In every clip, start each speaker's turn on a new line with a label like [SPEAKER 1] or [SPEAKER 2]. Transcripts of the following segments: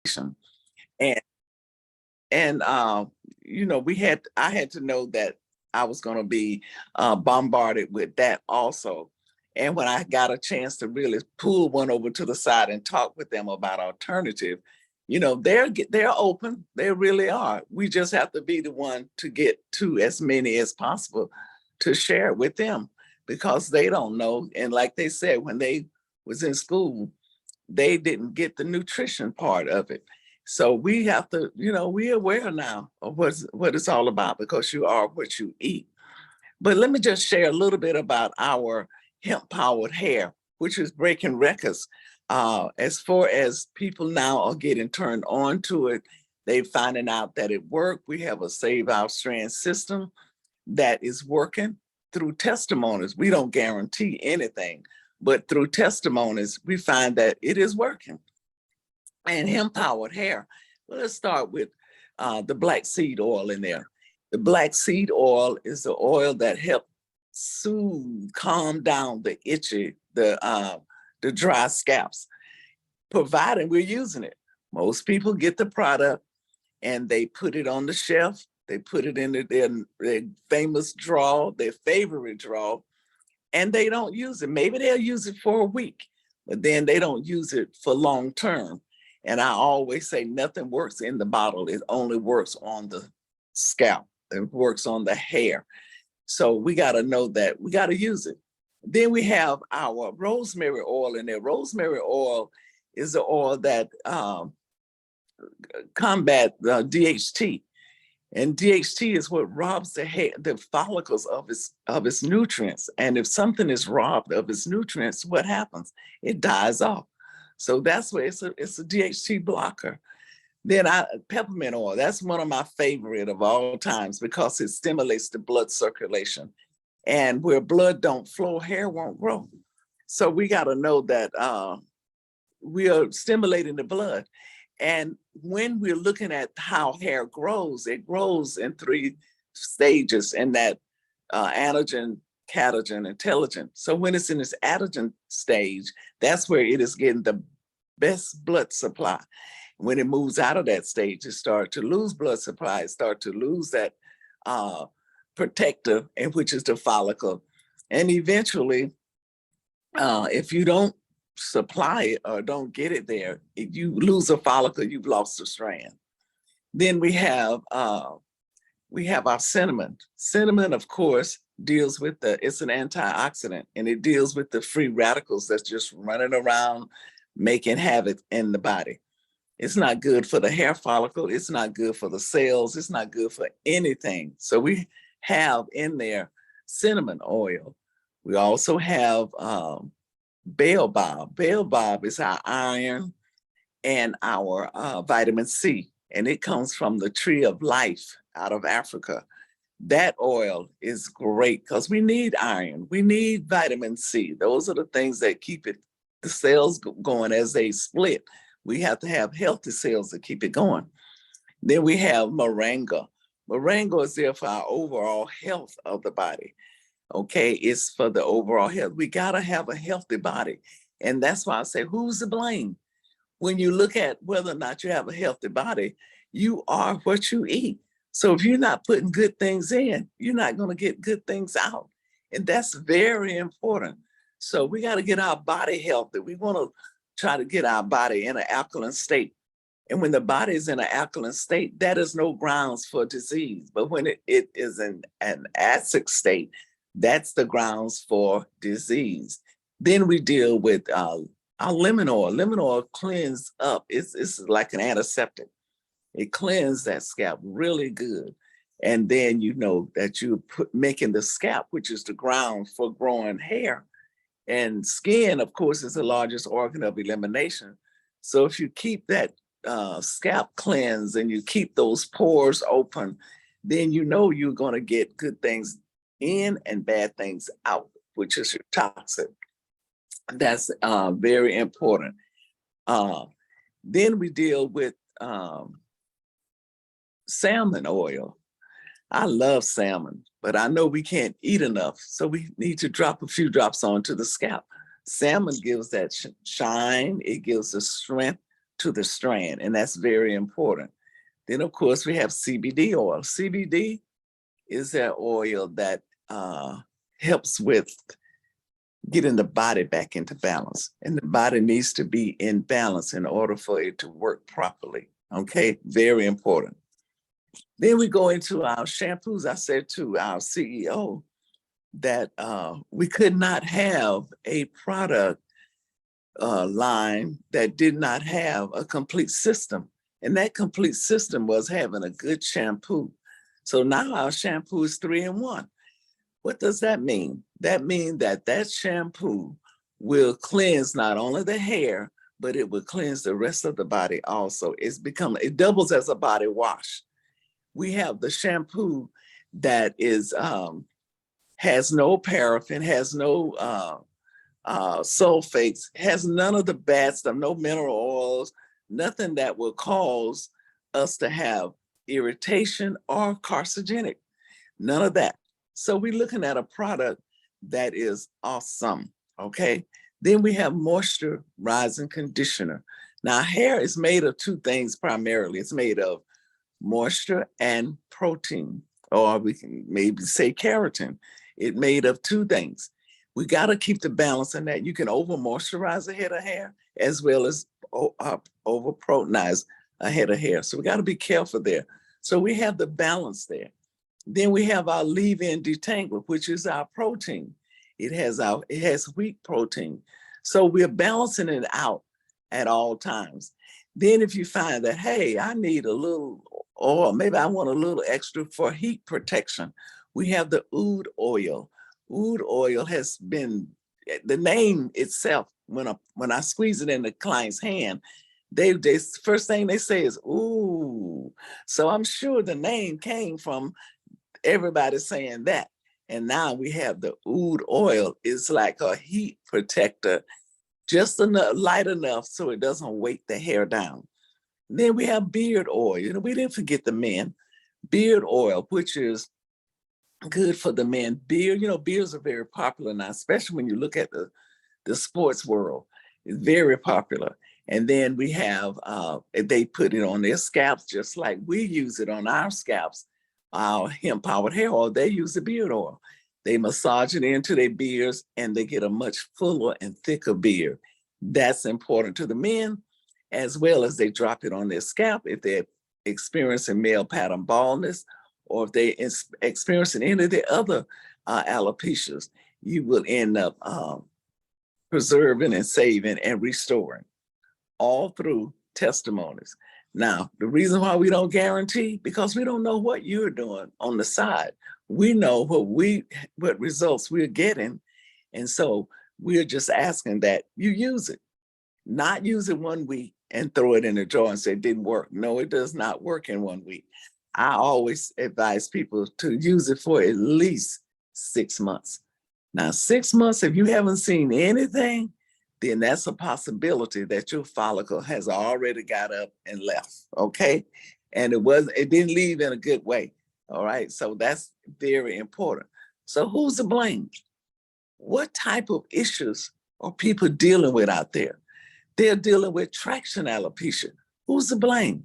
[SPEAKER 1] And and you know, I had to know that I was going to be bombarded with that also. And when I got a chance to really pull one over to the side and talk with them about alternative, you know, they're open. They really are. We just have to be the one to get to as many as possible to share it with them because they don't know. And like they said, when they was in school, they didn't get the nutrition part of it. So we have to, you know, we're aware now of what it's all about because you are what you eat. But let me just share a little bit about our hemp powered hair, which is breaking records. As far as people now are getting turned on to it, they finding out that it worked. We have a Save Our Strand system that is working through testimonies. We don't guarantee anything, but through testimonies, we find that it is working. And hemp powered hair. Well, let's start with the black seed oil in there. The black seed oil is the oil that helps soothe, calm down the itchy, the dry scalps, providing we're using it. Most people get the product and they put it on the shelf. They put it in their famous drawer, their favorite drawer, and they don't use it. Maybe they'll use it for a week, but then they don't use it for long term. And I always say nothing works in the bottle. It only works on the scalp. It works on the hair. So we got to know that we got to use it. Then we have our rosemary oil in there. Rosemary oil is the oil that combat DHT. And DHT is what robs the hair, the follicles of its nutrients. And if something is robbed of its nutrients, what happens? It dies off. So that's where it's a DHT blocker. Then peppermint oil, that's one of my favorite of all times because it stimulates the blood circulation. And where blood don't flow, hair won't grow. So we got to know that we are stimulating the blood. And when we're looking at how hair grows, it grows in 3 stages in that anagen, catagen, and telogen. So when it's in its anagen stage, that's where it is getting the best blood supply. When it moves out of that stage, it starts to lose blood supply, it starts to lose that protector, and which is the follicle. And eventually, if you don't supply it or don't get it there, if you lose a follicle, you've lost a strand. Then we have our cinnamon. Cinnamon, of course, deals with it's an antioxidant, and it deals with the free radicals that's just running around making havoc in the body. It's not good for the hair follicle. It's not good for the cells. It's not good for anything. So we have in there cinnamon oil. We also have baobab. Baobab is our iron and our vitamin C, and it comes from the tree of life out of Africa. That oil is great because we need iron. We need vitamin C. Those are the things that keep the cells going as they split. We have to have healthy cells to keep it going. Then we have moringa. Moringa is there for our overall health of the body. Okay, it's for the overall health. We got to have a healthy body. And that's why I say, who's to blame? When you look at whether or not you have a healthy body, you are what you eat. So if you're not putting good things in, you're not going to get good things out. And that's very important. So we got to get our body healthy. We want to try to get our body in an alkaline state. And when the body is in an alkaline state, that is no grounds for disease. But when it is in an acid state, that's the grounds for disease. Then we deal with our lemon oil. Lemon oil cleans up. It's like an antiseptic. It cleans that scalp really good. And then you know that you're making the scalp, which is the ground for growing hair. And skin, of course, is the largest organ of elimination. So if you keep that scalp cleansed and you keep those pores open, then you know you're going to get good things in and bad things out, which is your toxic. That's very important. Then we deal with salmon oil. I love salmon, but I know we can't eat enough. So we need to drop a few drops onto the scalp. Salmon gives that shine. It gives the strength to the strand, and that's very important. Then, of course, we have CBD oil. CBD is that oil that helps with getting the body back into balance. And the body needs to be in balance in order for it to work properly. Okay, very important. Then we go into our shampoos. I said to our CEO that we could not have a product line that did not have a complete system. And that complete system was having a good shampoo. So now our shampoo is 3-in-1. What does that mean? That means that that shampoo will cleanse not only the hair, but it will cleanse the rest of the body also. It doubles as a body wash. We have the shampoo that is has no paraffin, has no sulfates, has none of the bad stuff, no mineral oils, nothing that will cause us to have irritation or carcinogenic, none of that. So we're looking at a product that is awesome, okay? Then we have moisturizing conditioner. Now, hair is made of two things primarily. It's made of moisture and protein, or we can maybe say keratin. It's made of two things. We got to keep the balance in that. You can over moisturize a head of hair as well as over proteinize a head of hair. So we got to be careful there. So we have the balance there. Then we have our leave-in detangler, which is our protein. It has wheat protein. So we're balancing it out at all times. Then if you find that, hey, I need a little, or maybe I want a little extra for heat protection, we have the oud oil. Oud oil has been, the name itself, when I squeeze it in the client's hand, they first thing they say is, ooh. So I'm sure the name came from everybody saying that. And now we have the oud oil. It's like a heat protector, just enough, light enough so it doesn't weight the hair down. Then we have beard oil. You know, we didn't forget the men. Beard oil, which is good for the men. Beard, you know, beards are very popular now, especially when you look at the sports world. It's very popular. And then we have, they put it on their scalps just like we use it on our scalps. Our hemp-powered hair oil, they use the beard oil. They massage it into their beards and they get a much fuller and thicker beard. That's important to the men, as well as they drop it on their scalp if they're experiencing male pattern baldness, or if they experiencing any of the other alopecias, you will end up preserving and saving and restoring, all through testimonies. Now, the reason why we don't guarantee, because we don't know what you're doing on the side. We know what results we're getting. And so we're just asking that you use it, not use it 1 week and throw it in a drawer and say it didn't work. No, it does not work in 1 week. I always advise people to use it for at least 6 months. Now, 6 months, if you haven't seen anything, then that's a possibility that your follicle has already got up and left, okay? And it didn't leave in a good way, all right? So that's very important. So who's to blame? What type of issues are people dealing with out there? They're dealing with traction alopecia. Who's to blame?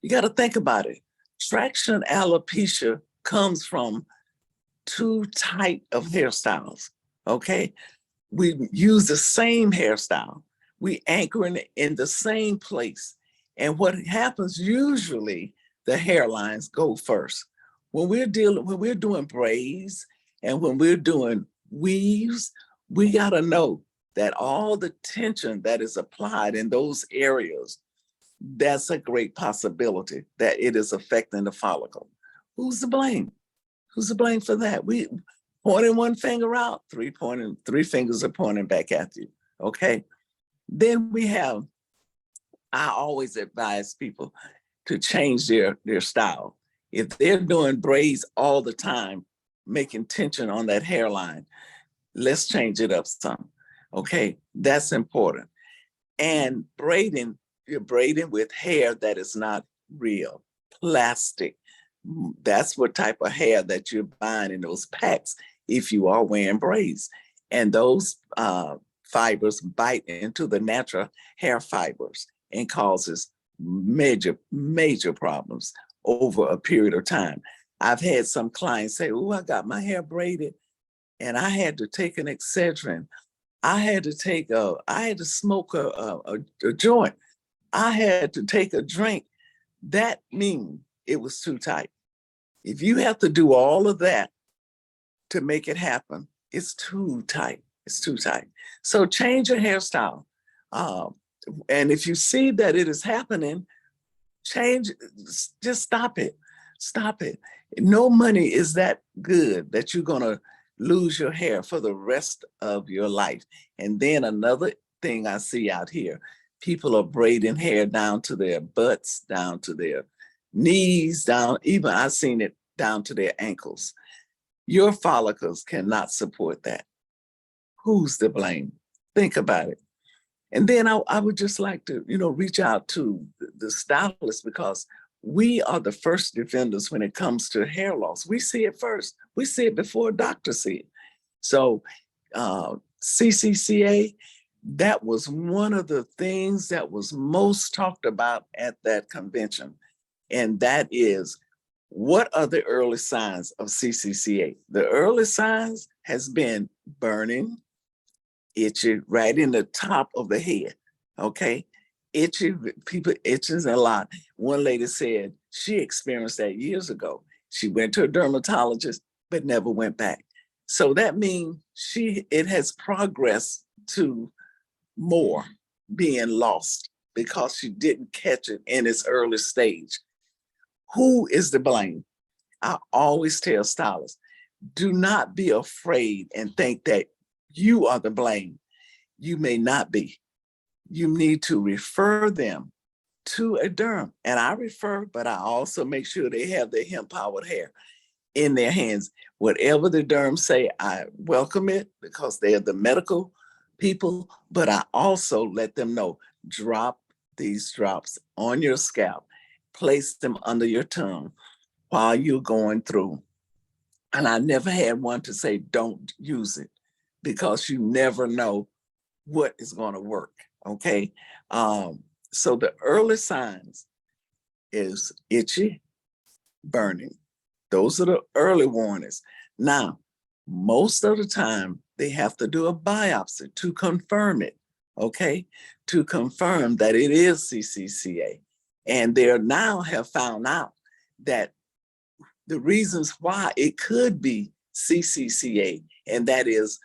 [SPEAKER 1] You got to think about it. Traction alopecia comes from two types of hairstyles, okay? We use the same hairstyle. We anchor in the same place. And what happens usually, the hairlines go first. When we're doing braids and when we're doing weaves, we gotta know that all the tension that is applied in those areas, that's a great possibility that it is affecting the follicle. Who's to blame? Who's to blame for that? We pointing one finger out, three fingers are pointing back at you, okay? Then I always advise people to change their style. If they're doing braids all the time, making tension on that hairline, let's change it up some, okay? That's important. And braiding, you're braiding with hair that is not real, plastic. That's what type of hair that you're buying in those packs if you are wearing braids. And those fibers bite into the natural hair fibers and causes major, major problems over a period of time. I've had some clients say, oh, I got my hair braided and I had to take an Excedrin. I had to smoke a joint. I had to take a drink. That means it was too tight. If you have to do all of that to make it happen, it's too tight. It's too tight. So change your hairstyle. Um, and if you see that it is happening, change, just stop it. Stop it. No money is that good that you're going to lose your hair for the rest of your life. And then another thing I see out here, people are braiding hair down to their butts, down to their knees, down, even I've seen it down to their ankles. Your follicles cannot support that. Who's to blame? Think about it. And then I would just like to, reach out to the stylist, because we are the first defenders when it comes to hair loss. We see it first. We see it before doctors see it. So CCCA, that was one of the things that was most talked about at that convention. And that is, what are the early signs of CCCA? The early signs has been burning, itchy right in the top of the head, okay? Itchy, people itches a lot. One lady said she experienced that years ago. She went to a dermatologist, but never went back. So that means it has progressed to more being lost because she didn't catch it in its early stage. Who is to blame? I always tell stylists, do not be afraid and think that you are to blame. You may not be. You need to refer them to a derm. And I refer, but I also make sure they have their hemp-powered hair in their hands. Whatever the derm say, I welcome it because they are the medical people, but I also let them know, drop these drops on your scalp, place them under your tongue while you're going through. And I never had one to say, don't use it, because you never know what is going to work, okay? So the early signs is itchy, burning. Those are the early warnings. Now, most of the time, they have to do a biopsy to confirm it, okay? To confirm that it is CCCA. And they now have found out that the reasons why it could be CCCA, and that is,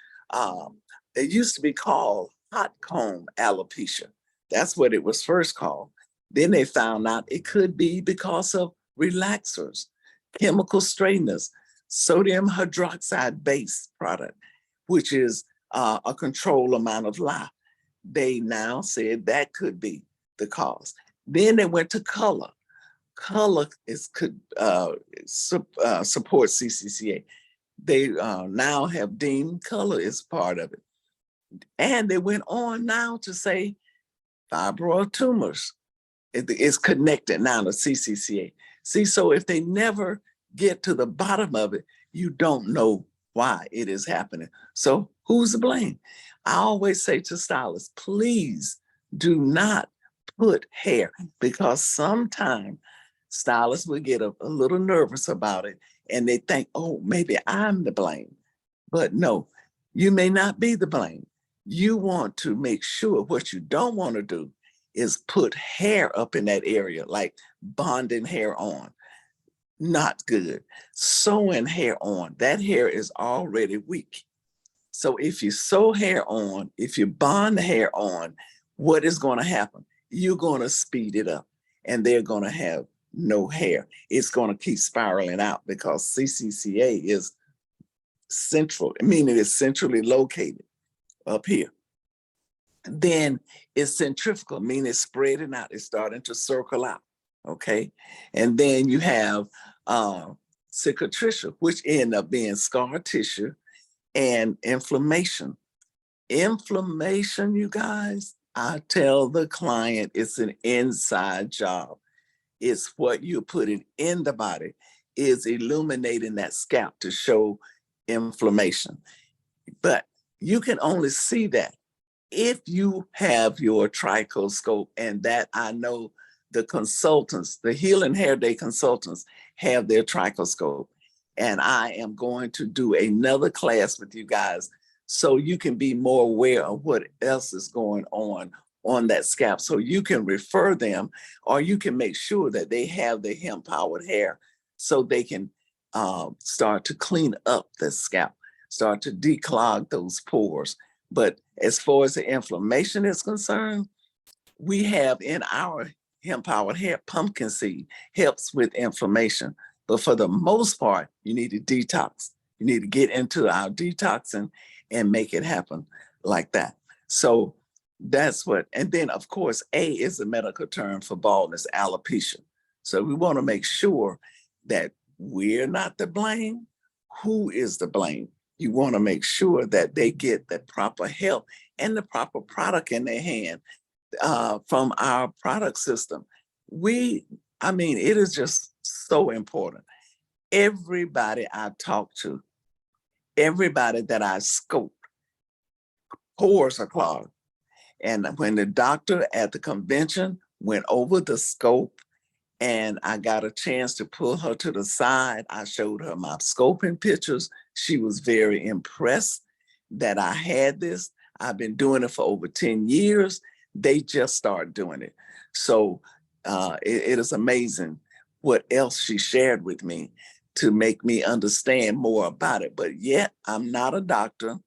[SPEAKER 1] it used to be called hot comb alopecia. That's what it was first called. Then they found out it could be because of relaxers, chemical straighteners, sodium hydroxide base product, which is a controlled amount of lye. They now said that could be the cause. Then they went to color. Color could support CCCA. They now have deemed color is part of it. And they went on now to say fibroid tumors is connected now to CCCA. See, so if they never get to the bottom of it, you don't know why it is happening. So who's to blame? I always say to stylists, please do not put hair, because sometimes stylists will get a little nervous about it and they think, oh, maybe I'm to blame. But no, you may not be the blame. You want to make sure. What you don't want to do is put hair up in that area, like bonding hair on. Not good. Sewing hair on, that hair is already weak. So if you sew hair on, if you bond the hair on, what is going to happen? You're going to speed it up and they're going to have no hair. It's going to keep spiraling out because CCCA is central, meaning it's centrally located up here. Then it's centrifugal, meaning it's spreading out. It's starting to circle out, okay? And then you have cicatricial, which end up being scar tissue and inflammation. Inflammation, you guys, I tell the client it's an inside job. It's what you're putting in the body is illuminating that scalp to show inflammation. But you can only see that if you have your trichoscope, and that I know the consultants, the Healing Hair Day consultants have their trichoscope. And I am going to do another class with you guys so you can be more aware of what else is going on that scalp. So you can refer them, or you can make sure that they have the hemp powered hair so they can start to clean up the scalp, start to declog those pores. But as far as the inflammation is concerned, we have in our hemp powered hair, pumpkin seed helps with inflammation. But for the most part, you need to detox. You need to get into our detoxing and make it happen like that. So that's what, and then of course, A is the medical term for baldness, alopecia. So we want to make sure that we're not to blame. Who is to blame? You want to make sure that they get the proper help and the proper product in their hand from our product system. I mean, it is just so important. Everybody I talk to, everybody that I scope, pores are clogged. And when the doctor at the convention went over the scope and I got a chance to pull her to the side, I showed her my scoping pictures. She was very impressed that I had this. I've been doing it for over 10 years. They just started doing it. So it is amazing what else she shared with me to make me understand more about it. But yet I'm not a doctor.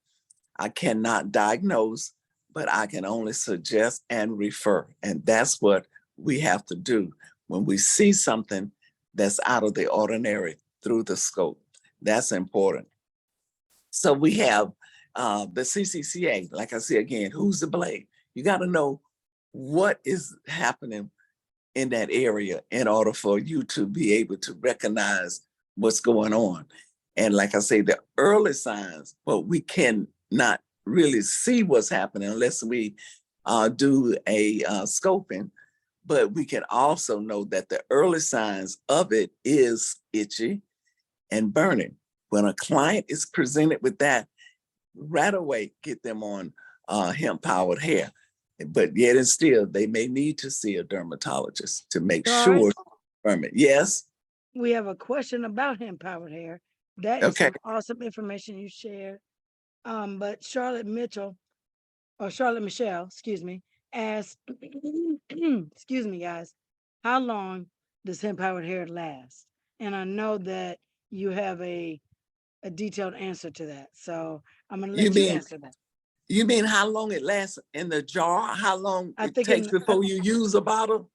[SPEAKER 1] I cannot diagnose, but I can only suggest and refer. And that's what we have to do when we see something that's out of the ordinary through the scope. That's important. So we have the CCCA, like I say again, who's to blame? You got to know what is happening in that area in order for you to be able to recognize what's going on. And like I say, the early signs, well, we can not really see what's happening unless we do a scoping, but we can also know that the early signs of it is itchy and burning. When a client is presented with that, right away get them on hemp powered hair. But yet and still, they may need to see a dermatologist to make sure. Yes.
[SPEAKER 2] We have a question about hemp powered hair. That is
[SPEAKER 1] Okay.
[SPEAKER 2] some awesome information you shared. But Charlotte Mitchell, or Charlotte Michelle, excuse me, asked, excuse me, guys, how long does hemp powered hair last? And I know that you have a detailed answer to that. So I'm gonna let you answer that.
[SPEAKER 1] You mean how long it lasts in the jar? How long
[SPEAKER 2] I
[SPEAKER 1] it
[SPEAKER 2] think
[SPEAKER 1] takes before you use a bottle?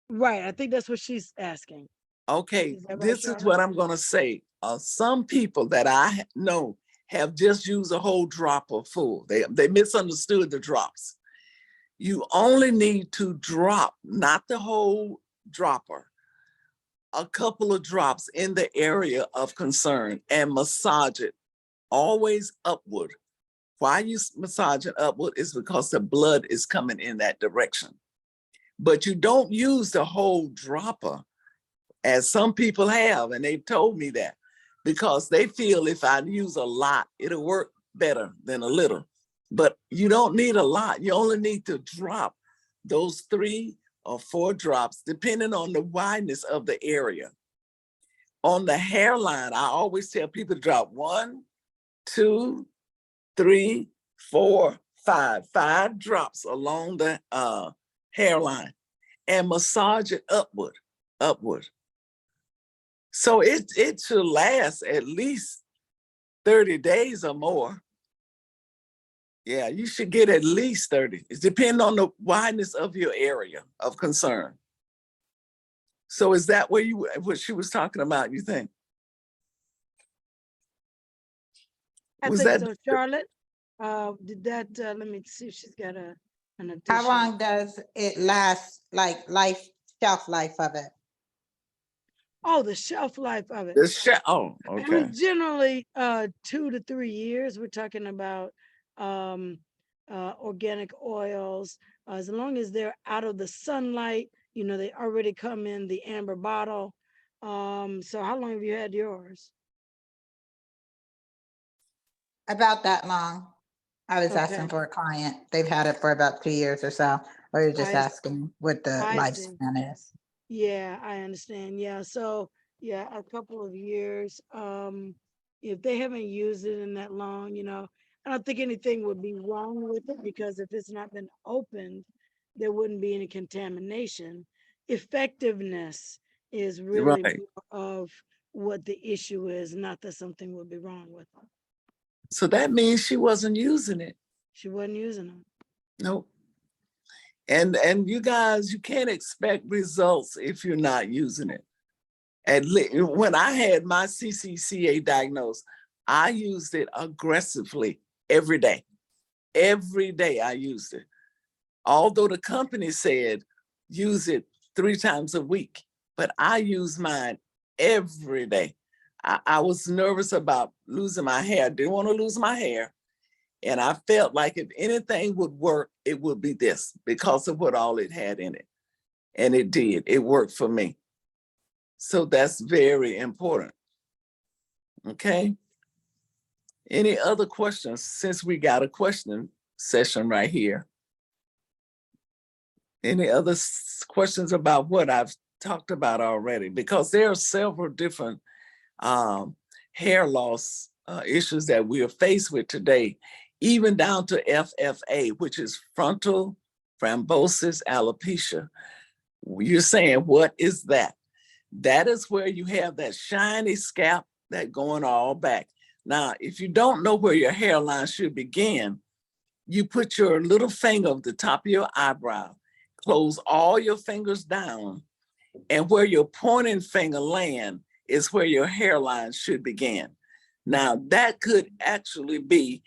[SPEAKER 2] right. I think that's what she's asking.
[SPEAKER 1] Okay,
[SPEAKER 2] Is that right,
[SPEAKER 1] this is
[SPEAKER 2] Charlotte?
[SPEAKER 1] what I'm gonna say. Some people that I know have just used a whole dropper full. They misunderstood the drops. You only need to drop, not the whole dropper, a couple of drops in the area of concern and massage it always upward. Why you massage it upward is because the blood is coming in that direction. But you don't use the whole dropper, as some people have, and they've told me that, because they feel if I use a lot, it'll work better than a little. But you don't need a lot. You only need to drop those 3 or 4 drops, depending on the wideness of the area. On the hairline, I always tell people to drop 1, 2, 3, 4, 5. 5 drops along the hairline and massage it upward. So it should last at least 30 days or more. Yeah, you should get at least 30. It depends on the wideness of your area of concern. So is that what she was talking about, you think?
[SPEAKER 2] I
[SPEAKER 1] Was
[SPEAKER 2] think
[SPEAKER 1] that
[SPEAKER 2] so, Charlotte. Did that? Let me see if she's got an addition.
[SPEAKER 3] How long does it last, like shelf life of it?
[SPEAKER 2] Oh, the shelf life of it.
[SPEAKER 1] Oh, okay.
[SPEAKER 2] Generally, 2 to 3 years. We're talking about organic oils. As long as they're out of the sunlight, you know, they already come in the amber bottle. So how long have you had yours?
[SPEAKER 3] About that long. I was
[SPEAKER 2] Okay.
[SPEAKER 3] asking for a client. They've had it for about 2 years or so. Or you're just
[SPEAKER 2] I s-
[SPEAKER 3] asking what the
[SPEAKER 2] I see.
[SPEAKER 3] lifespan is.
[SPEAKER 2] Yeah, I understand. Yeah, so yeah, a couple of years. If they haven't used it in that long, I don't think anything would be wrong with it because if it's not been opened, there wouldn't be any contamination. Effectiveness is really
[SPEAKER 1] Right.
[SPEAKER 2] more of what the issue is, not that something would be wrong with it.
[SPEAKER 1] So that means she wasn't using it.
[SPEAKER 2] She wasn't using them.
[SPEAKER 1] Nope. And you guys, you can't expect results if you're not using it. When I had my CCCA diagnosed, I used it aggressively every day. Every day I used it. Although the company said use it 3 times a week, but I use mine every day. I was nervous about losing my hair. Didn't want to lose my hair. And I felt like if anything would work, it would be this because of what all it had in it. And it did. It worked for me. So that's very important. Okay. Any other questions since we got a question session right here? Any other questions about what I've talked about already? Because there are several different hair loss issues that we are faced with today, even down to FFA, which is frontal frambosis alopecia. You're saying, what is that? That is where you have that shiny scalp that going all back. Now, if you don't know where your hairline should begin, you put your little finger at the top of your eyebrow, close all your fingers down, and where your pointing finger land is where your hairline should begin. Now, that could actually be,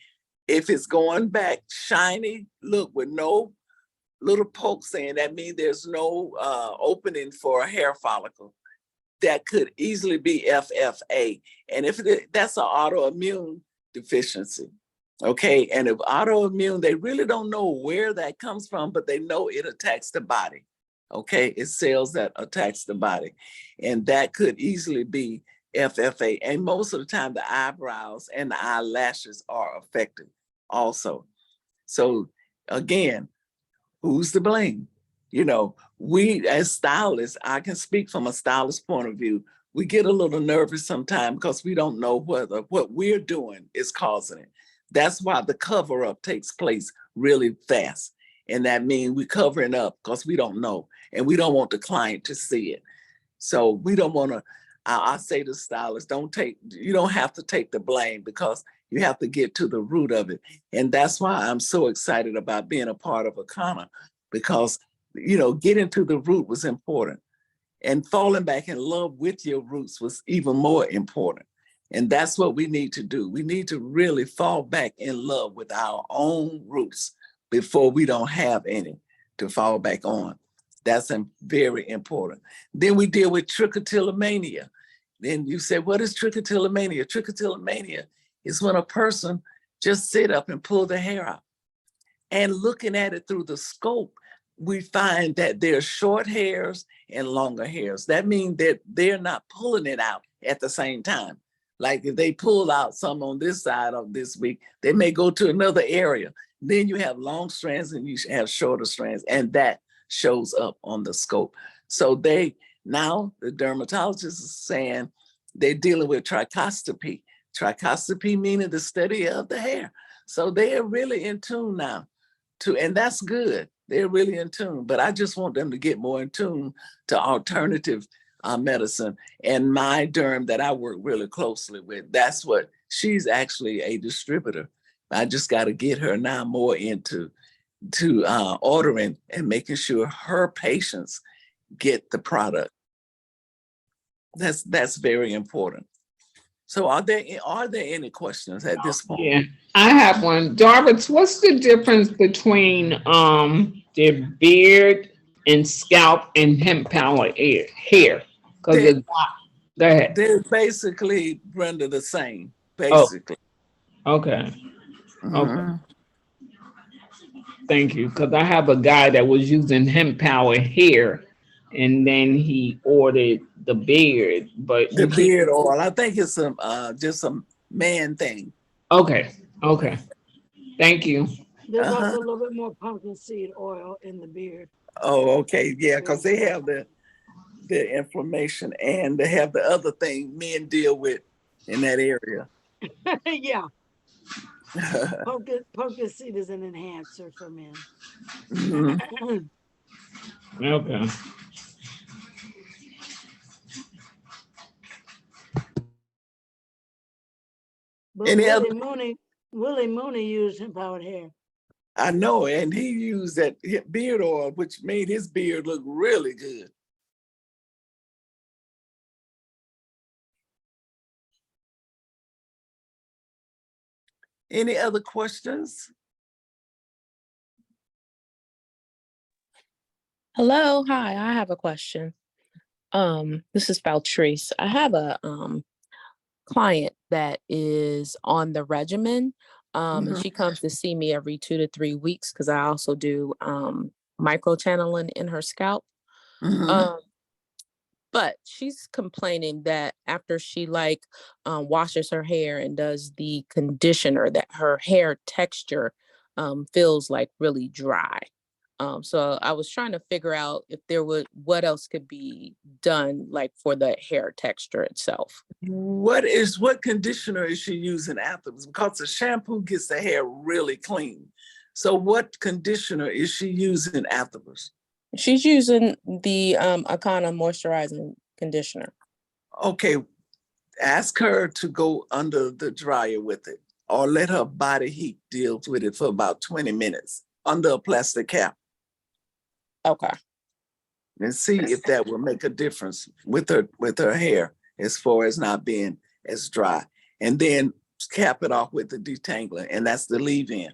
[SPEAKER 1] if it's going back shiny, look, with no little pokes in, that means there's no opening for a hair follicle. That could easily be FFA. And if that's an autoimmune deficiency, okay? And if autoimmune, they really don't know where that comes from, but they know it attacks the body, okay? It's cells that attacks the body. And that could easily be FFA. And most of the time, the eyebrows and the eyelashes are affected also. So again, who's to blame? We as stylists, I can speak from a stylist point of view, we get a little nervous sometimes because we don't know whether what we're doing is causing it. That's why the cover up takes place really fast. And that means we're covering up because we don't know and we don't want the client to see it. So we don't want to, I say to stylists, you don't have to take the blame because you have to get to the root of it. And that's why I'm so excited about being a part of Akana, because getting to the root was important, and falling back in love with your roots was even more important. And that's what we need to do. We need to really fall back in love with our own roots before we don't have any to fall back on. That's very important. Then we deal with trichotillomania. Then you say, what is trichotillomania? Trichotillomania is when a person just sit up and pull the hair out. And looking at it through the scope, we find that there's short hairs and longer hairs. That means that they're not pulling it out at the same time. Like if they pull out some on this side of this week, they may go to another area. Then you have long strands and you have shorter strands, and that shows up on the scope. So now the dermatologist is saying they're dealing with trichoscopy. Trichoscopy meaning the study of the hair. So they are really in tune now and that's good. They're really in tune, but I just want them to get more in tune to alternative medicine. And my derm that I work really closely with, she's actually a distributor. I just got to get her now more into ordering and making sure her patients get the product. That's very important. So are there any questions at this point?
[SPEAKER 4] Yeah, I have one. Jarvis, what's the difference between the beard and scalp and hemp power hair? Because
[SPEAKER 1] They're,
[SPEAKER 4] go ahead.
[SPEAKER 1] they're basically, Brenda, the same,
[SPEAKER 4] Oh,
[SPEAKER 1] basically.
[SPEAKER 4] okay. Okay.
[SPEAKER 1] Mhm.
[SPEAKER 4] Thank you. Because I have a guy that was using hemp power hair and then he ordered the beard, but
[SPEAKER 1] The
[SPEAKER 4] we can't.
[SPEAKER 1] beard oil, I think it's just a man thing.
[SPEAKER 4] Okay. Okay. Thank you.
[SPEAKER 2] There's
[SPEAKER 1] Uh-huh.
[SPEAKER 2] also a little bit more pumpkin seed oil in the beard.
[SPEAKER 1] Oh, okay, yeah, because they have the inflammation and they have the other thing men deal with in that area.
[SPEAKER 2] Yeah, pumpkin seed is an enhancer for men.
[SPEAKER 1] Mhm.
[SPEAKER 4] Okay.
[SPEAKER 2] But
[SPEAKER 1] Any other?
[SPEAKER 2] Willie Mooney used hemp powered hair.
[SPEAKER 1] I know, and he used that beard oil, which made his beard look really good. Any other questions?
[SPEAKER 5] Hello, hi, I have a question. This is Valtrice. I have a client that is on the regimen. And
[SPEAKER 1] Mhm,
[SPEAKER 5] she comes to see me every 2 to 3 weeks because I also do microchanneling in her scalp.
[SPEAKER 1] mhm.
[SPEAKER 5] Um, but she's complaining that after she washes her hair and does the conditioner, that her hair texture feels like really dry. So I was trying to figure out if what else could be done like for the hair texture itself.
[SPEAKER 1] What conditioner is she using afterwards? Because the shampoo gets the hair really clean. So what conditioner is she using afterwards?
[SPEAKER 5] She's using the Akana moisturizing conditioner.
[SPEAKER 1] Okay, ask her to go under the dryer with it or let her body heat deal with it for about 20 minutes under a plastic cap
[SPEAKER 5] Okay.
[SPEAKER 1] and see if that will make a difference with her hair as far as not being as dry. And then cap it off with the detangler, and that's the leave-in.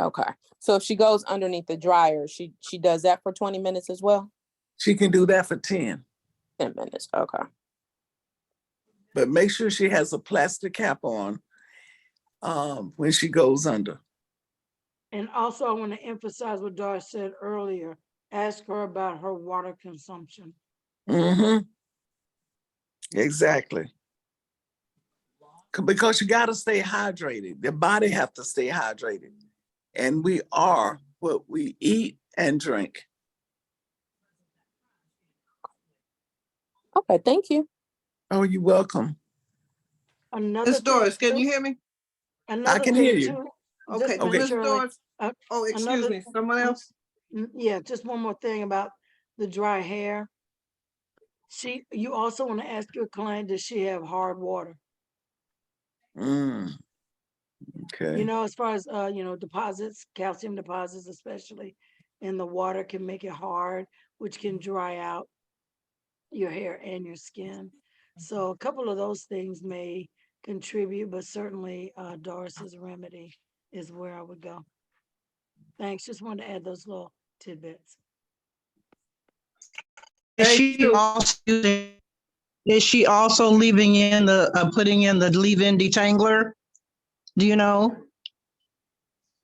[SPEAKER 5] Okay. So if she goes underneath the dryer, she does that for 20 minutes as well?
[SPEAKER 1] She can do that for 10,
[SPEAKER 5] 10 minutes. Okay.
[SPEAKER 1] but make sure she has a plastic cap on when she goes under.
[SPEAKER 2] And also, I want to emphasize what Doris said earlier. Ask her about her water consumption.
[SPEAKER 1] Mm-hmm. Exactly. Because you got to stay hydrated. The body have to stay hydrated. And we are what we eat and drink.
[SPEAKER 5] Okay. Thank you.
[SPEAKER 1] Oh, you're welcome.
[SPEAKER 2] Another
[SPEAKER 6] Miss Doris,
[SPEAKER 2] thing
[SPEAKER 6] can you
[SPEAKER 2] too-
[SPEAKER 6] hear me?
[SPEAKER 1] I can hear you.
[SPEAKER 2] too,
[SPEAKER 6] Okay,
[SPEAKER 2] just make
[SPEAKER 6] Miss
[SPEAKER 2] sure,
[SPEAKER 6] Doris.
[SPEAKER 2] uh,
[SPEAKER 6] Oh, excuse
[SPEAKER 2] another-
[SPEAKER 6] me, someone else?
[SPEAKER 2] yeah, just one more thing about the dry hair. You also want to ask your client, does she have hard water?
[SPEAKER 1] Okay.
[SPEAKER 2] You know, as far as, deposits, calcium deposits, especially in the water can make it hard, which can dry out your hair and your skin. So a couple of those things may contribute, but certainly Doris's remedy is where I would go. Thanks. Just wanted to add those little tidbits.
[SPEAKER 3] Is
[SPEAKER 6] Thank
[SPEAKER 3] she
[SPEAKER 6] you.
[SPEAKER 3] also using, is she also leaving in putting in the leave-in detangler? Do you know?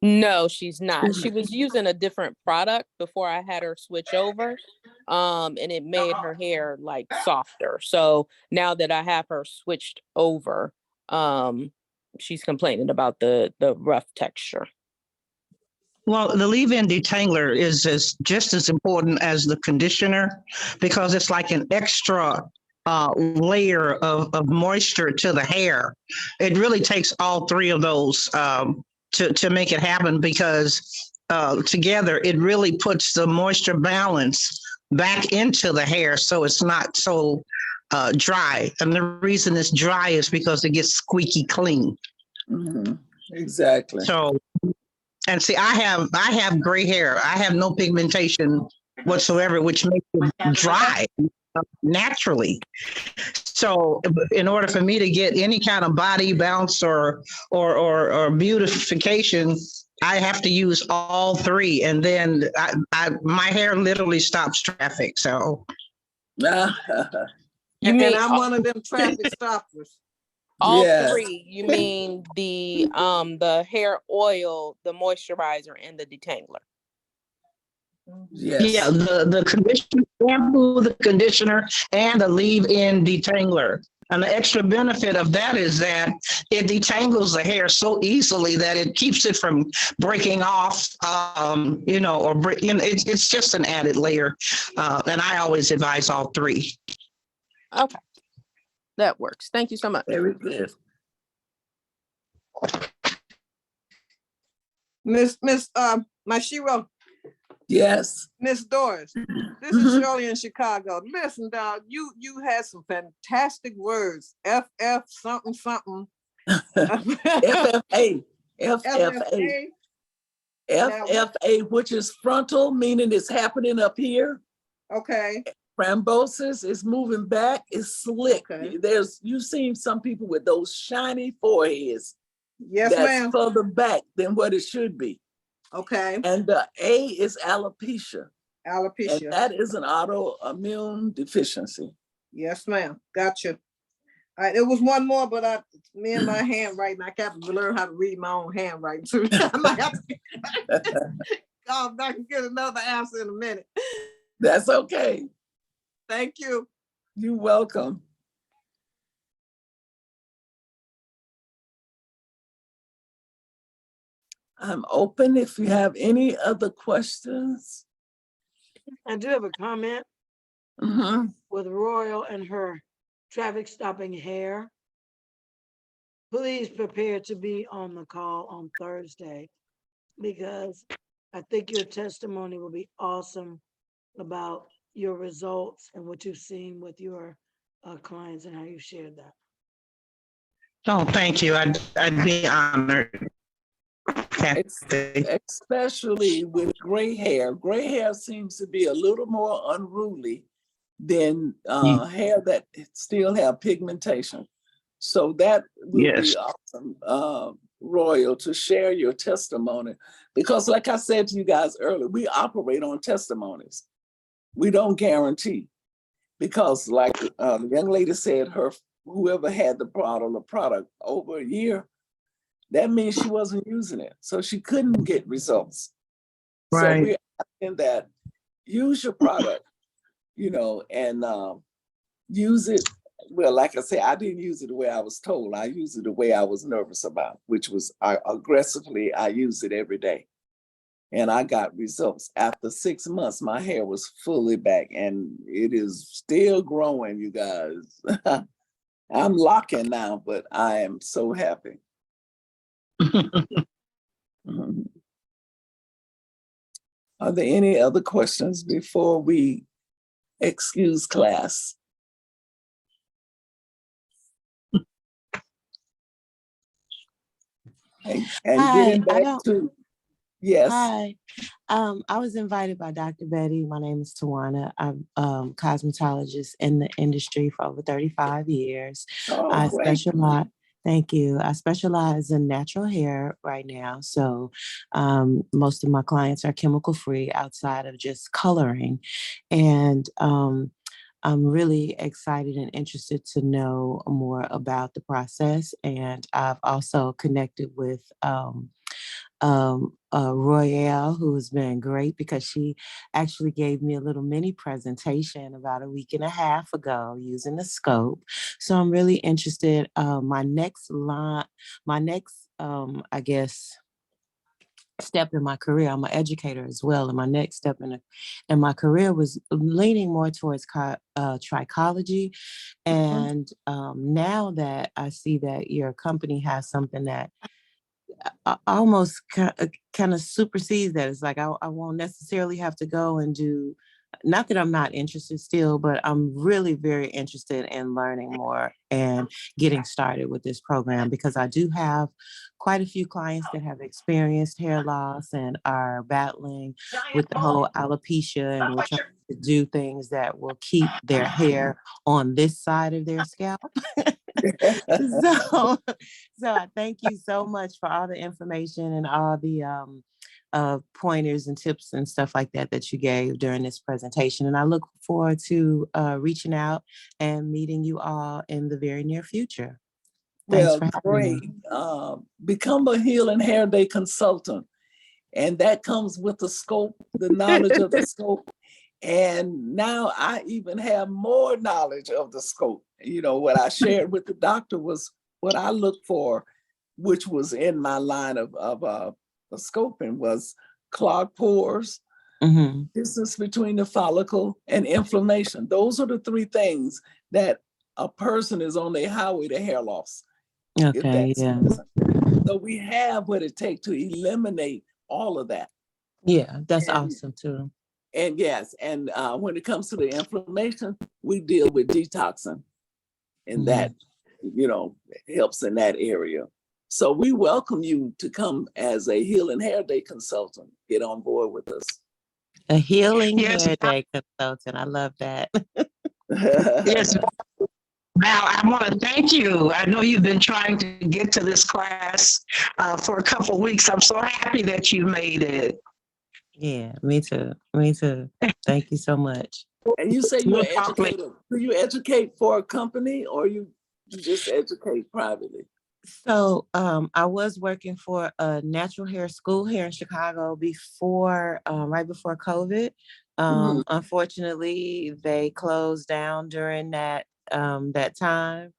[SPEAKER 5] No, she's not. She was using a different product before I had her switch over. And it made her hair like softer. So now that I have her switched over, she's complaining about the rough texture.
[SPEAKER 3] Well, the leave-in detangler is just as important as the conditioner because it's like an extra layer of moisture to the hair. It really takes all three of those to make it happen because together it really puts the moisture balance back into the hair so it's not so dry. And the reason it's dry is because it gets squeaky clean.
[SPEAKER 1] Mm-hmm. Exactly.
[SPEAKER 3] So, and see, I have gray hair. I have no pigmentation whatsoever, which makes it dry naturally. So, in order for me to get any kind of body bounce or beautification, I have to use all three, and then my hair literally stops traffic. So,
[SPEAKER 5] You
[SPEAKER 6] And
[SPEAKER 5] mean
[SPEAKER 6] I'm one of them traffic stoppers.
[SPEAKER 5] all
[SPEAKER 1] Yes.
[SPEAKER 5] three? You mean the hair oil, the moisturizer, and the detangler?
[SPEAKER 1] Yes.
[SPEAKER 3] yeah, the conditioner, shampoo, the conditioner, and the leave-in detangler. And the extra benefit of that is that it detangles the hair so easily that it keeps it from breaking off, it's just an added layer. And I always advise all three.
[SPEAKER 5] Okay, that works. Thank you so much.
[SPEAKER 1] Very good.
[SPEAKER 6] Miss Mashiro,
[SPEAKER 1] Yes.
[SPEAKER 6] Miss Doris, this is Shirley in Chicago. Listen, dog, you had some fantastic words. FF something something.
[SPEAKER 1] FFA. FFA.
[SPEAKER 6] FFA.
[SPEAKER 1] FFA, which is frontal, meaning it's happening up here.
[SPEAKER 6] Okay.
[SPEAKER 1] Thrombosis is moving back, it's slick.
[SPEAKER 6] Okay.
[SPEAKER 1] You've seen some people with those shiny foreheads.
[SPEAKER 6] Yes,
[SPEAKER 1] that's
[SPEAKER 6] ma'am.
[SPEAKER 1] further back than what it should be.
[SPEAKER 6] Okay.
[SPEAKER 1] And the A is alopecia. And
[SPEAKER 6] Alopecia.
[SPEAKER 1] that is an autoimmune deficiency.
[SPEAKER 6] Yes, ma'am. Gotcha. All right, it was one more, but me and my handwriting, I got to learn how to read my own handwriting too. I might have to call back and get another answer in a minute.
[SPEAKER 1] That's okay.
[SPEAKER 6] Thank you.
[SPEAKER 1] You're welcome. I'm open if you have any other questions.
[SPEAKER 2] I do have a comment with Royal and her traffic stopping hair. Please prepare to be on the call on Thursday, because I think your testimony will be awesome about your results and what you've seen with your clients and how you shared that.
[SPEAKER 3] Oh, thank you. I'd be honored.
[SPEAKER 1] Especially with gray hair. Gray hair seems to be a little more unruly than hair that still have pigmentation. So that will be awesome, Royal, to share your testimony. Because like I said to you guys earlier, we operate on testimonies. We don't guarantee. Because like the young lady said, whoever had the product over a year, that means she wasn't using it. So she couldn't get results.
[SPEAKER 3] Right.
[SPEAKER 1] So we're asking that use your product, and use it. Well, like I said, I didn't use it the way I was told. I used it the way I was nervous about, which was aggressively, I use it every day. And I got results. After 6 months, my hair was fully back and it is still growing, you guys. I'm locking now, but I am so happy. Are there any other questions before we excuse class? And getting back to, yes.
[SPEAKER 7] Hi, I was invited by Dr. Betty. My name is Tawana. I'm a cosmetologist in the industry for over 35 years. I specialize. Thank you. I specialize in natural hair right now. So most of my clients are chemical free outside of just coloring. And I'm really excited and interested to know more about the process. And I've also connected with Royale, who has been great because she actually gave me a little mini presentation about a week and a half ago using the scope. So I'm really interested. My next, I guess, step in my career. I'm an educator as well, and my next step in my career was leaning more towards trichology. And now that I see that your company has something that almost kind of supersedes that. It's like I won't necessarily have to go and do, not that I'm not interested still, but I'm really very interested in learning more and getting started with this program, because I do have quite a few clients that have experienced hair loss and are battling with the whole alopecia, and we're trying to do things that will keep their hair on this side of their scalp. So I thank you so much for all the information and all the pointers and tips and stuff like that you gave during this presentation. And I look forward to reaching out and meeting you all in the very near future. Thanks for having me.
[SPEAKER 1] Become a Healing Hair Day consultant. And that comes with the scope, the knowledge of the scope. And now I even have more knowledge of the scope. you know, what I shared with the doctor was what I looked for, which was in my line of scoping, was clogged pores,
[SPEAKER 7] Mhm.
[SPEAKER 1] distance between the follicle, and inflammation. Those are the three things that a person is on their highway to hair loss, if
[SPEAKER 7] Okay,
[SPEAKER 1] that's
[SPEAKER 7] yeah.
[SPEAKER 1] so we have what it takes to eliminate all of that.
[SPEAKER 7] Yeah, that's
[SPEAKER 1] And
[SPEAKER 7] awesome too.
[SPEAKER 1] and yes, and when it comes to the inflammation, we deal with detoxing, and that,
[SPEAKER 7] Mhm.
[SPEAKER 1] you know, helps in that area. So we welcome you to come as a Healing Hair Day consultant. Get on board with us.
[SPEAKER 7] A healing
[SPEAKER 3] Yes,
[SPEAKER 7] hair day consultant. I love that.
[SPEAKER 3] yes. Now, I want to thank you. I know you've been trying to get to this class for a couple of weeks. I'm so happy that you made it.
[SPEAKER 7] Yeah, me too. Me too. Thank you so much.
[SPEAKER 1] And you say you're
[SPEAKER 3] We'll
[SPEAKER 1] an
[SPEAKER 3] talk later.
[SPEAKER 1] educator. Do you educate for a company, or you just educate privately?
[SPEAKER 7] So I was working for a natural hair school here in Chicago before, right before COVID.
[SPEAKER 1] Mhm,
[SPEAKER 7] Unfortunately, they closed down during that time.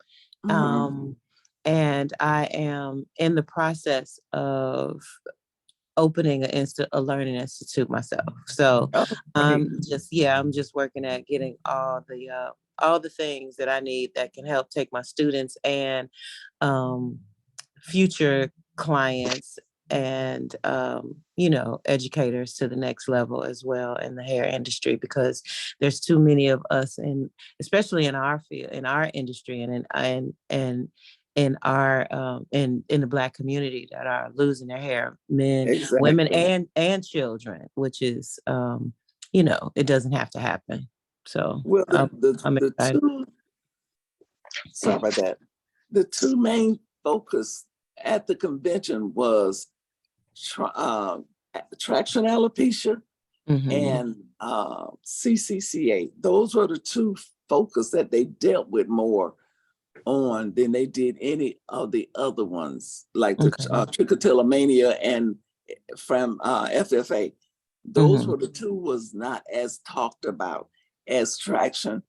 [SPEAKER 1] mhm.
[SPEAKER 7] Um, and I am in the process of opening a learning institute myself. So
[SPEAKER 1] Oh, great.
[SPEAKER 7] I'm just working at getting all the things that I need that can help take my students and um future clients and educators to the next level as well in the hair industry, because there's too many of us, and especially in our field, in our industry, and in our in the Black community, that are losing their hair, men, women,
[SPEAKER 1] Exactly.
[SPEAKER 7] and children, which is it doesn't have to happen. So
[SPEAKER 1] Well,
[SPEAKER 7] I'm
[SPEAKER 1] the
[SPEAKER 7] excited.
[SPEAKER 1] two, sorry about that. The two main focus at the convention was traction alopecia
[SPEAKER 7] Hmm.
[SPEAKER 1] and CCCA. Those were the two focus that they dealt with more on than they did any of the other ones, like the
[SPEAKER 7] Okay.
[SPEAKER 1] trichotillomania and from FFA. Those
[SPEAKER 7] Hmm.
[SPEAKER 1] were the two was not as talked about as traction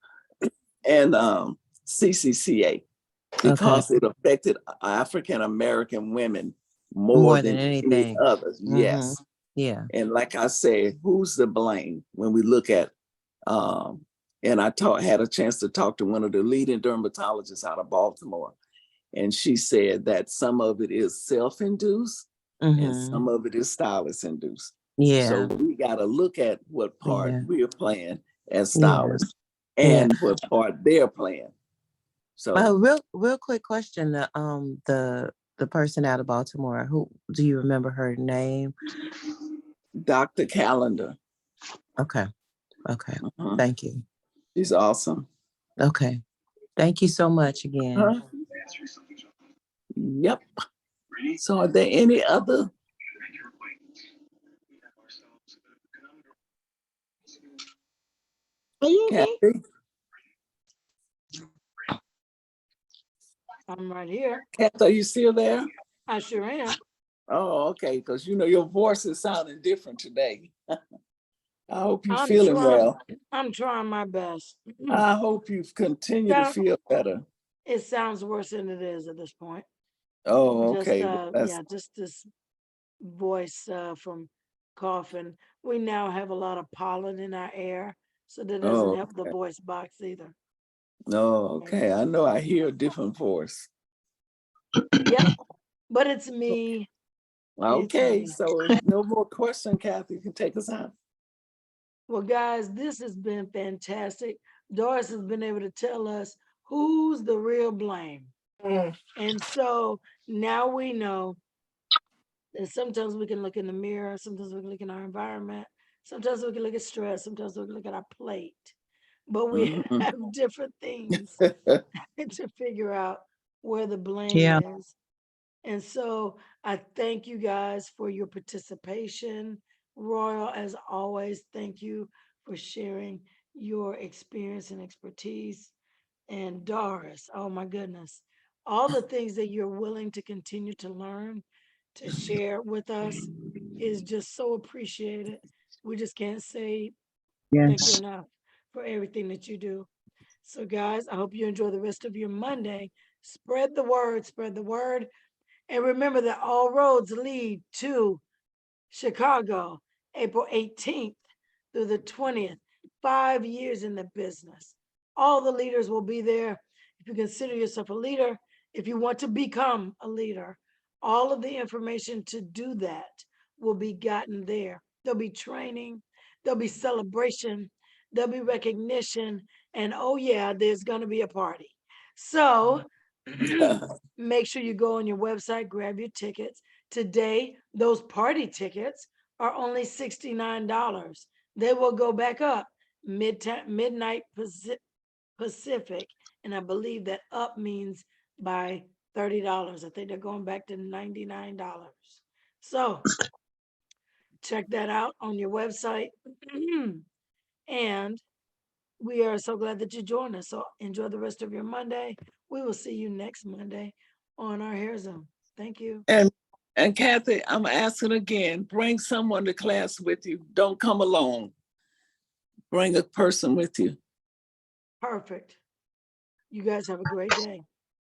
[SPEAKER 1] and CCCA,
[SPEAKER 7] Okay.
[SPEAKER 1] because it affected African American women more
[SPEAKER 7] More than
[SPEAKER 1] than any
[SPEAKER 7] anything.
[SPEAKER 1] others.
[SPEAKER 7] Hmm.
[SPEAKER 1] Yes.
[SPEAKER 7] Yeah.
[SPEAKER 1] And like I said, who's to blame when we look at, um, and had a chance to talk to one of the leading dermatologists out of Baltimore. And she said that some of it is self-induced and
[SPEAKER 7] Hmm.
[SPEAKER 1] some of it is stylist induced. So
[SPEAKER 7] Yeah.
[SPEAKER 1] we got to look at what part
[SPEAKER 7] Yeah.
[SPEAKER 1] we're playing as
[SPEAKER 7] Yeah.
[SPEAKER 1] stylists
[SPEAKER 7] Yeah.
[SPEAKER 1] and what part they're playing. So
[SPEAKER 7] Real quick question. The person out of Baltimore, who do you remember her name?
[SPEAKER 1] Dr. Calendar,
[SPEAKER 7] Okay. Okay.
[SPEAKER 1] mhm,
[SPEAKER 7] Thank you.
[SPEAKER 1] she's awesome.
[SPEAKER 7] Okay. Thank you so much again.
[SPEAKER 1] Huh? Yep. So are there any other?
[SPEAKER 2] Are you okay?
[SPEAKER 1] Kathy?
[SPEAKER 2] I'm right here.
[SPEAKER 1] Kathy, are you still there?
[SPEAKER 2] I sure am.
[SPEAKER 1] Oh, okay, because you know your voice is sounding different today. I hope you're
[SPEAKER 2] I'm
[SPEAKER 1] feeling
[SPEAKER 2] trying.
[SPEAKER 1] well.
[SPEAKER 2] I'm trying my best.
[SPEAKER 1] I hope you continue to
[SPEAKER 2] Sound-
[SPEAKER 1] feel better.
[SPEAKER 2] It sounds worse than it is at this point.
[SPEAKER 1] Oh,
[SPEAKER 2] Just
[SPEAKER 1] okay. Well, that's
[SPEAKER 2] just this voice from coughing. We now have a lot of pollen in our air, so that doesn't
[SPEAKER 1] oh,
[SPEAKER 2] help the voice box either.
[SPEAKER 1] no,
[SPEAKER 2] Okay.
[SPEAKER 1] okay. I know I hear a different voice.
[SPEAKER 2] Yep, but it's me. It's
[SPEAKER 1] Okay,
[SPEAKER 2] me.
[SPEAKER 1] so if no more question, Kathy, you can take us out.
[SPEAKER 2] Well, guys, this has been fantastic. Doris has been able to tell us who's the real blame.
[SPEAKER 6] Mm.
[SPEAKER 2] And so now we know that sometimes we can look in the mirror, sometimes we can look in our environment, sometimes we can look at stress, sometimes we can look at our plate, but we
[SPEAKER 1] Mhm.
[SPEAKER 2] have different things to figure out where the blame
[SPEAKER 3] Yeah.
[SPEAKER 2] is. And so I thank you guys for your participation. Royal, as always, thank you for sharing your experience and expertise. And Doris, oh my goodness, all the things that you're willing to continue to learn, to share with us is just so appreciated. We just can't say thank you
[SPEAKER 3] Yes.
[SPEAKER 2] enough for everything that you do. So guys, I hope you enjoy the rest of your Monday. Spread the word, spread the word. And remember that all roads lead to Chicago, April 18th through the 20th. 5 years in the business. All the leaders will be there. If you consider yourself a leader, if you want to become a leader, all of the information to do that will be gotten there. There'll be training, there'll be celebration, there'll be recognition, and oh yeah, there's gonna be a party. So make sure you go on your website, grab your tickets. Today, those party tickets are only $69. They will go back up midnight Pacific, and I believe that up means by $30. I think they're going back to $99. So check that out on your website. And we are so glad that you joined us. So enjoy the rest of your Monday. We will see you next Monday on our Hair Zone. Thank you.
[SPEAKER 1] And Kathy, I'm asking again, bring someone to class with you. Don't come alone. Bring a person with you.
[SPEAKER 2] Perfect. You guys have a great day.